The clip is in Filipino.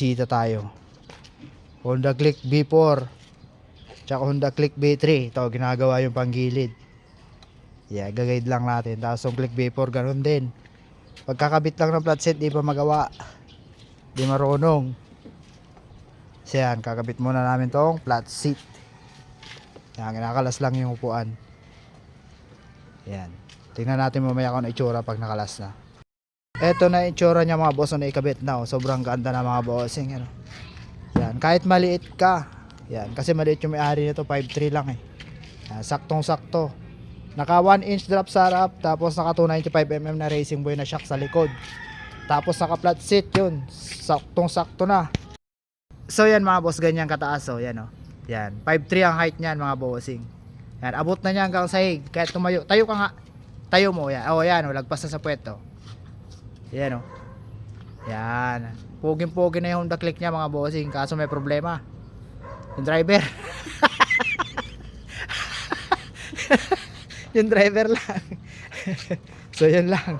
Sita tayo. Honda Click B4 tsaka Honda Click B3. Ito, ginagawa yung panggilid. Yeah, gagayid lang natin. Tapos yung Click B4 ganun din. Pagkakabit lang ng flat set, di pa magawa. Di marunong. So yan, kakabit muna namin tong flat seat. Yan, kinakalas lang yung upuan. Yan. Tingnan natin mamaya kung ano itsura pag nakalas na. Eto na itsura niya mga boss, na ikabit na. Sobrang ganda na mga bossing. Ano. Yan, kahit maliit ka. Yan, kasi maliit yung may-ari nito, 5'3 lang eh. Yan, saktong-sakto. Naka 1 inch drop sa harap, tapos naka 295mm na Racing Boy na shock sa likod. Tapos naka flat seat yun. Saktong-sakto na. So yan mga boss, ganyan kataas oh, yan oh. Yan, 5'3 ang height niyan mga bossing. Yan, abot na niya hanggang sahig. Kahit tumayo, tayo ka nga. Tayo mo yan. Oh, yan oh, lagpas na sa puweto. Yan oh. Yan. Puging-pugi na yung Honda Click niya mga bossing, kaso may problema. Yung driver. Yung driver lang. So yun lang.